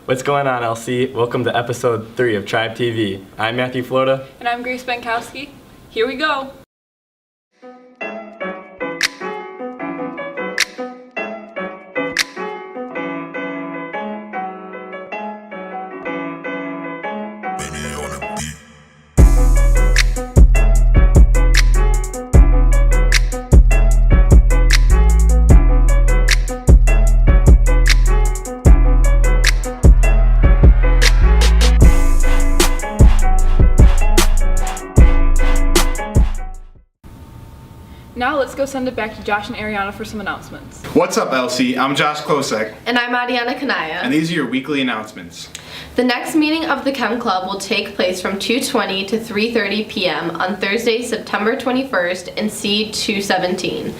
What's going on, LC? Welcome to episode 3 of Tribe TV. I'm Matthew Florida. And I'm Grace Benkowski. Here we go. Now let's go send it back to Josh and Ariana for some announcements. What's up, LC? I'm Josh Klosek. And I'm Adiana Kanaya. And these are your weekly announcements. The next meeting of the Chem Club will take place from 2:20 to 3:30 p.m. on Thursday, September 21st in C217.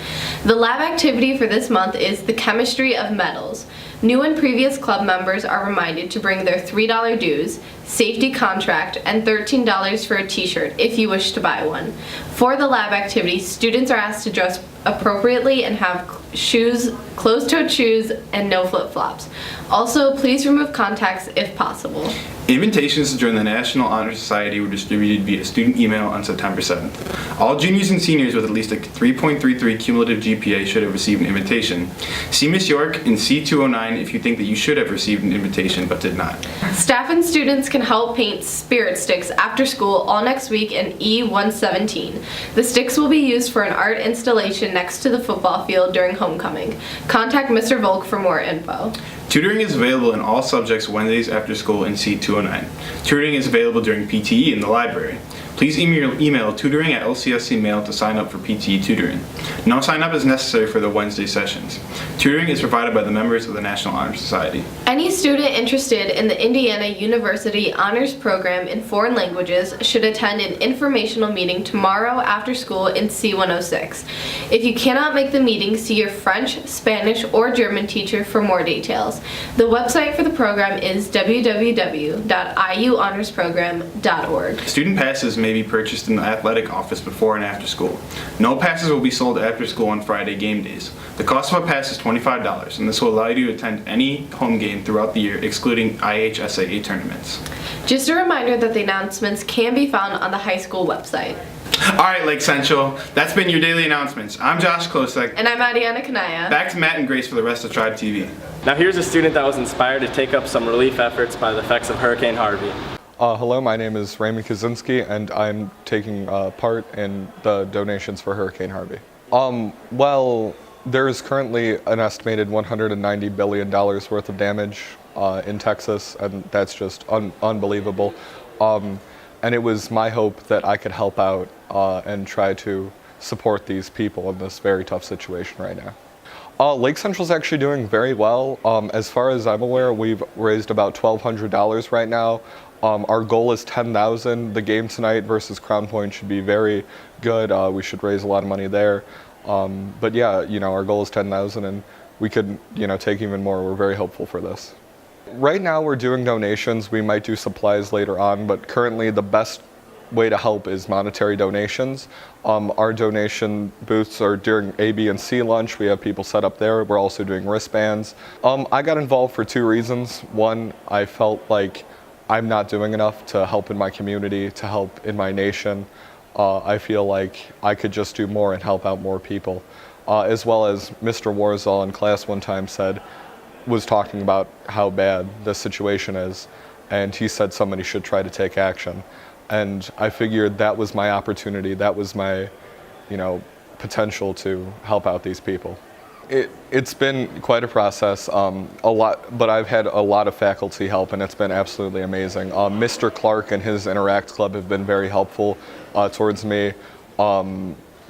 The lab activity for this month is the chemistry of metals. New and previous club members are reminded to bring their $3 dues, safety contract, and $13 for a t-shirt if you wish to buy one. For the lab activity, students are asked to dress appropriately and have shoes, closed-toed shoes, and no flip-flops. Also, please remove contacts if possible. Invitations to join the National Honor Society were distributed via student email on September 7th. All juniors and seniors with at least a 3.33 cumulative GPA should have received an invitation. See Miss York in C209 if you think that you should have received an invitation but did not. Staff and students can help paint spirit sticks after school all next week in E117. The sticks will be used for an art installation next to the football field during homecoming. Contact Mr. Volk for more info. Tutoring is available in all subjects Wednesdays after school in C209. Tutoring is available during PTE in the library. Please email tutoring@lcscmail to sign up for PTE tutoring. No sign up is necessary for the Wednesday sessions. Tutoring is provided by the members of the National Honor Society. Any student interested in the Indiana University Honors Program in foreign languages should attend an informational meeting tomorrow after school in C106. If you cannot make the meeting, see your French, Spanish, or German teacher for more details. The website for the program is www.iuhonorsprogram.org. Student passes may be purchased in the athletic office before and after school. No passes will be sold after school on Friday game days. The cost of a pass is $25, and this will allow you to attend any home game throughout the year, excluding IHSAA tournaments. Just a reminder that the announcements can be found on the high school website. Alright, Lake Central, that's been your daily announcements. I'm Josh Klosek. And I'm Adiana Kanaya. Back to Matt and Grace for the rest of Tribe TV. Now here's a student that was inspired to take up some relief efforts by the effects of Hurricane Harvey. Hello, my name is Raymond Kaczynski, and I'm taking part in the donations for Hurricane Harvey. Well, there's currently an estimated $190 billion worth of damage in Texas, and that's just unbelievable. And it was my hope that I could help out and try to support these people in this very tough situation right now. Lake Central's actually doing very well. As far as I'm aware, we've raised about $1,200 right now. Our goal is $10,000. The game tonight versus Crown Point should be very good. We should raise a lot of money there. But yeah, our goal is $10,000, and we could, take even more. We're very hopeful for this. Right now we're doing donations. We might do supplies later on, but currently the best way to help is monetary donations. Our donation booths are during A, B, and C lunch. We have people set up there. We're also doing wristbands. I got involved for 2 reasons. One, I felt like I'm not doing enough to help in my community, to help in my nation. I feel like I could just do more and help out more people. As well as Mr. Warzall in class one time was talking about how bad the situation is, and he said somebody should try to take action. And I figured that was my opportunity, that was my, potential to help out these people. It's been quite a process, but I've had a lot of faculty help, and it's been absolutely amazing. Mr. Clark and his Interact Club have been very helpful towards me.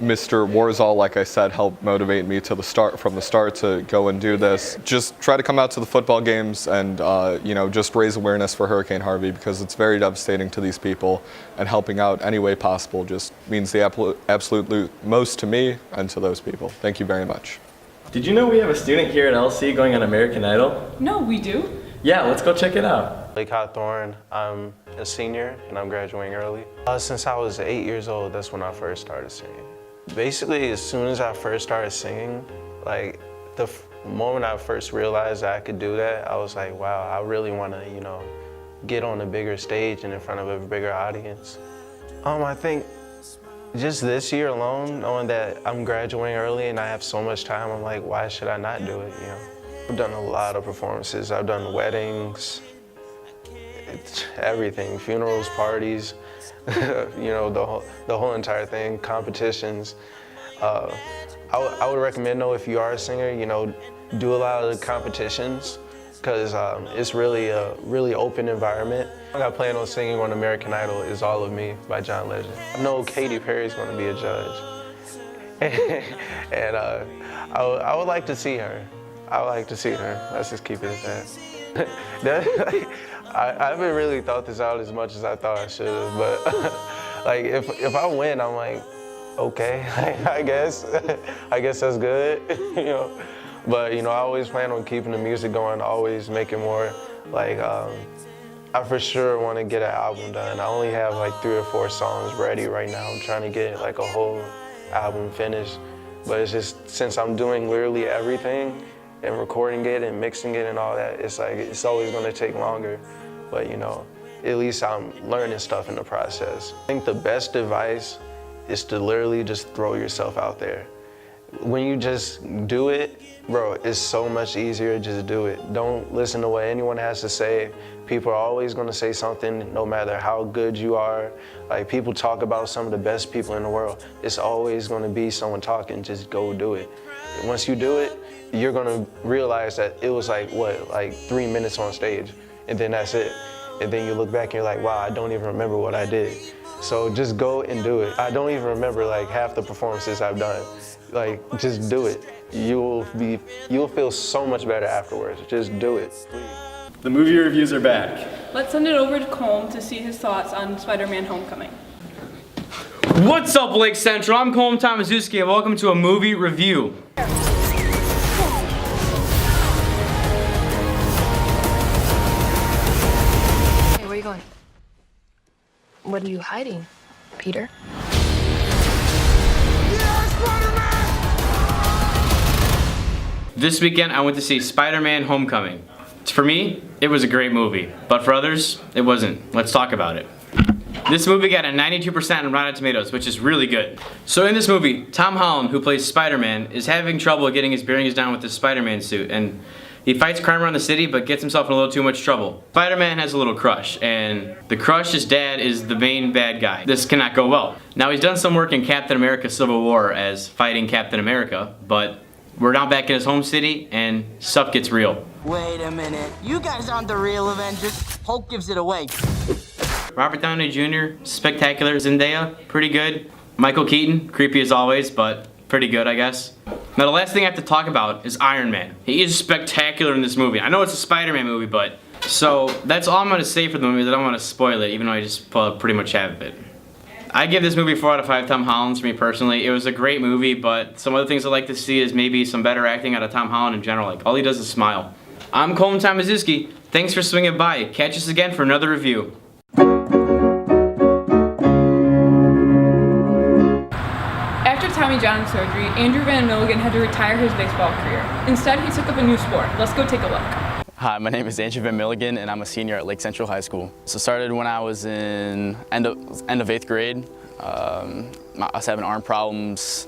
Mr. Warzall, like I said, helped motivate me from the start to go and do this. Just try to come out to the football games and just raise awareness for Hurricane Harvey, because it's very devastating to these people, and helping out any way possible just means the absolute most to me and to those people. Thank you very much. Did you know we have a student here at LC going on American Idol? No, we do. Yeah, let's go check it out. Lake Hawthorne, I'm a senior and I'm graduating early. Since I was 8 years old, that's when I first started singing. Basically, as soon as I first started singing, like The moment I first realized that I could do that, I was like, wow, I really want to, you know, get on a bigger stage and in front of a bigger audience. I think just this year alone, knowing that I'm graduating early and I have so much time, I'm like, why should I not do it, you know? I've done a lot of performances. I've done weddings, everything, funerals, parties, you know, the whole entire thing, competitions. I would recommend, though, if you are a singer, you know, do a lot of the competitions, because it's really a really open environment. I plan on singing on American Idol is All of Me by John Legend. I know Katy Perry's going to be a judge. And I would like to see her. I would like to see her. Let's just keep it at that. I haven't really thought this out as much as I thought I should have, but like if I win, I'm like, okay, I guess that's good, you know. But you know, I always plan on keeping the music going, always making more. Like I for sure want to get an album done. I only have like 3 or 4 songs ready right now. I'm trying to get like a whole album finished. But it's just, since I'm doing literally everything and recording it and mixing it and all that, it's like it's always going to take longer. But you know, at least I'm learning stuff in the process. I think the best advice is to literally just throw yourself out there. When you just do it, bro, it's so much easier to just do it. Don't listen to what anyone has to say. People are always gonna say something, no matter how good you are. Like, people talk about some of the best people in the world. It's always gonna be someone talking, just go do it. Once you do it, you're gonna realize that it was like, what, like 3 minutes on stage, and then that's it. And then you look back and you're like, wow, I don't even remember what I did. So just go and do it. I don't even remember like half the performances I've done. Like, just do it. You'll feel so much better afterwards. Just do it. The movie reviews are back. Let's send it over to Colm to see his thoughts on Spider-Man Homecoming. What's up, Lake Central? I'm Colm Tomaszewski, and welcome to a movie review. Hey, where are you going? What are you hiding, Peter? This weekend, I went to see Spider-Man Homecoming. For me, it was a great movie, but for others, it wasn't. Let's talk about it. This movie got a 92% on Rotten Tomatoes, which is really good. So in this movie, Tom Holland, who plays Spider-Man, is having trouble getting his bearings down with his Spider-Man suit, and he fights crime around the city, but gets himself in a little too much trouble. Spider-Man has a little crush, and the crush's dad is the main bad guy. This cannot go well. Now, he's done some work in Captain America Civil War as fighting Captain America, but we're now back in his home city, and stuff gets real. Wait a minute. You guys aren't the real Avengers. Hulk gives it away. Robert Downey Jr., spectacular. Zendaya, pretty good. Michael Keaton, creepy as always, but pretty good, I guess. Now, the last thing I have to talk about is Iron Man. He is spectacular in this movie. I know it's a Spider-Man movie, but... So, that's all I'm going to say for the movie. I don't want to spoil it, even though I just pretty much have it. I give this movie 4 out of 5 Tom Hollands for me personally. It was a great movie, but some other things I'd like to see is maybe some better acting out of Tom Holland in general. Like, all he does is smile. I'm Colm Tomaszewski. Thanks for swinging by. Catch us again for another review. After Tommy John surgery, Andrew Van Milligan had to retire his baseball career. Instead, he took up a new sport. Let's go take a look. Hi, my name is Andrew Van Milligan, and I'm a senior at Lake Central High School. So started when I was in end of 8th grade. I was having arm problems.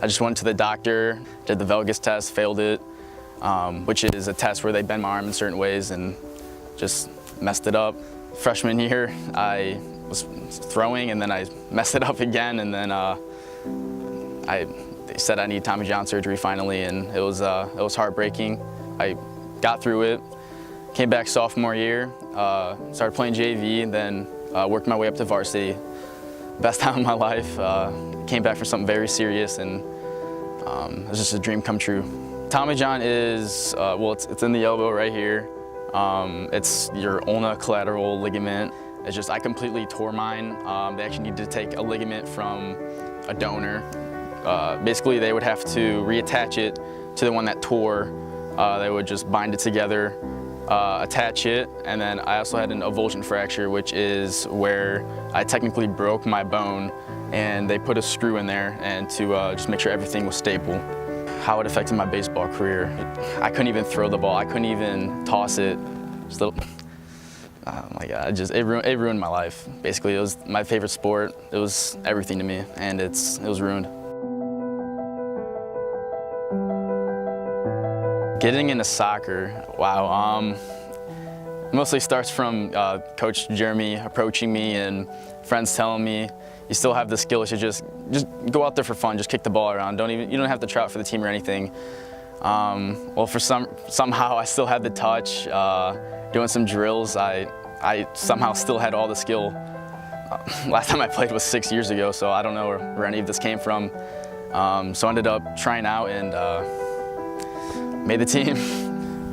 I just went to the doctor, did the Velgus test, failed it, which is a test where they bend my arm in certain ways, and just messed it up. Freshman year, I was throwing, and then I messed it up again, and then they said I need Tommy John surgery finally, and it was heartbreaking. I got through it, came back sophomore year, started playing JV, and then worked my way up to varsity. Best time of my life. Came back for something very serious, and it was just a dream come true. Tommy John is, well, it's in the elbow right here. It's your ulna collateral ligament. It's just, I completely tore mine. They actually needed to take a ligament from a donor. Basically, they would have to reattach it to the one that tore. They would just bind it together, attach it, and then I also had an avulsion fracture, which is where I technically broke my bone, and they put a screw in there and to just make sure everything was stable. how it affected my baseball career. I couldn't even throw the ball. I couldn't even toss it. Just little, oh my God, it ruined my life. Basically, it was my favorite sport. It was everything to me, and it was ruined. Getting into soccer, wow. Mostly starts from Coach Jeremy approaching me and friends telling me, you still have the skill, you should just go out there for fun, just kick the ball around. You don't have to try out for the team or anything. Well, somehow I still had the touch. Doing some drills, I somehow still had all the skill. Last time I played was 6 years ago, so I don't know where any of this came from. So I ended up trying out and made the team.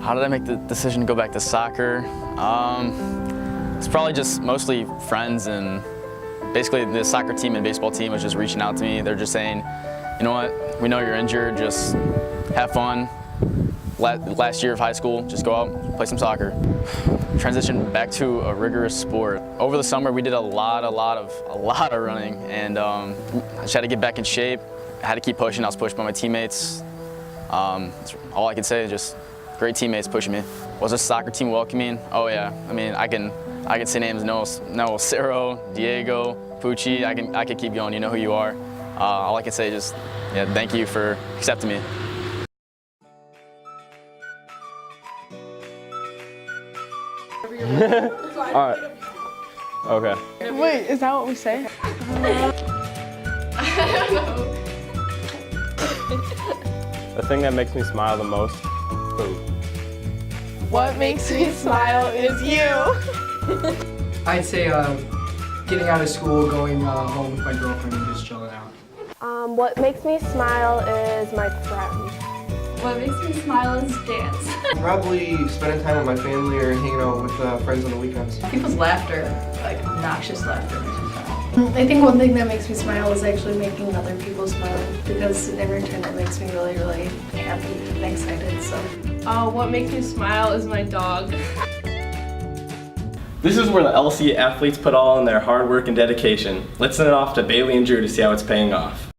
How did I make the decision to go back to soccer? It's probably just mostly friends, and basically the soccer team and baseball team was just reaching out to me. They're just saying, you know what, we know you're injured, just have fun. Last year of high school, just go out, play some soccer. Transition back to a rigorous sport. Over the summer, we did a lot of running, and I just had to get back in shape. I had to keep pushing. I was pushed by my teammates. That's all I can say is just great teammates pushing me. Was the soccer team welcoming? Oh yeah. I mean, I can say names: Noel Cerro, Diego, Pucci. I can keep going. You know who you are. All I can say is just, yeah, thank you for accepting me. All right. Okay. Wait, is that what we say? I don't know. The thing that makes me smile the most, food. What makes me smile is you. I'd say getting out of school, going home with my girlfriend and just chilling out. What makes me smile is my friends. What makes me smile is dance. Probably spending time with my family or hanging out with friends on the weekends. People's laughter, like obnoxious laughter, makes me smile. I think one thing that makes me smile is actually making other people smile, because in return it makes me really, really happy and excited. So, what makes me smile is my dog. This is where the LC athletes put all in their hard work and dedication. Let's send it off to Bailey and Drew to see how it's paying off.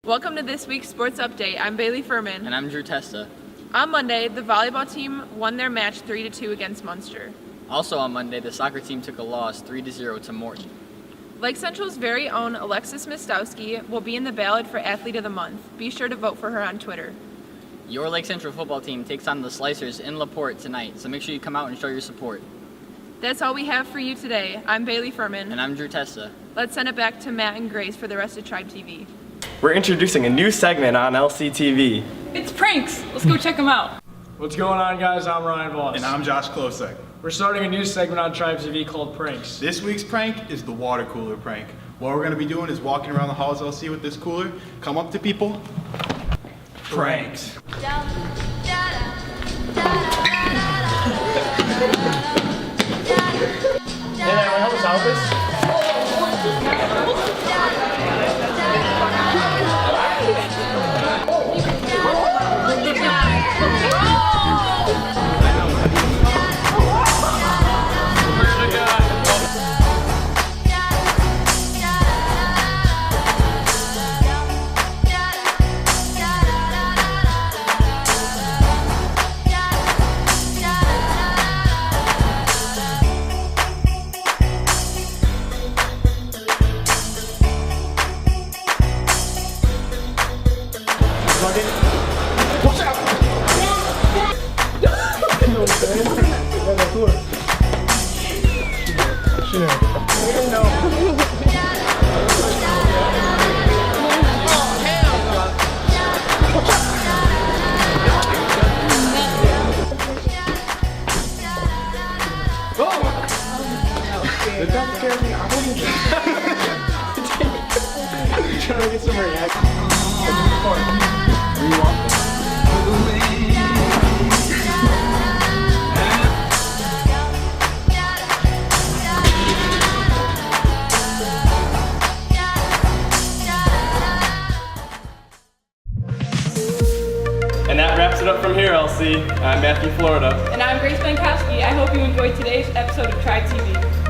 Welcome to this week's sports update. I'm Bailey Furman. And I'm Drew Testa. On Monday, the volleyball team won their match 3-2 against Munster. Also on Monday, the soccer team took a loss 3-0 to Morton. Lake Central's very own Alexis Mistowski will be in the ballot for Athlete of the Month. Be sure to vote for her on Twitter. Your Lake Central football team takes on the Slicers in LaPorte tonight, so make sure you come out and show your support. That's all we have for you today. I'm Bailey Furman. And I'm Drew Testa. Let's send it back to Matt and Grace for the rest of Tribe TV. We're introducing a new segment on LCTV. It's pranks! Let's go check them out. What's going on, guys? I'm Ryan Voss. And I'm Josh Klosek. We're starting a new segment on Tribe TV called Pranks. This week's prank is the water cooler prank. What we're going to be doing is walking around the halls LC with this cooler, come up to people, pranks. Hey, man, help us out with this? Trying to get some reaction. I'm Matthew Florida. And I'm Grace Bankowski. I hope you enjoyed today's episode of Tribe TV.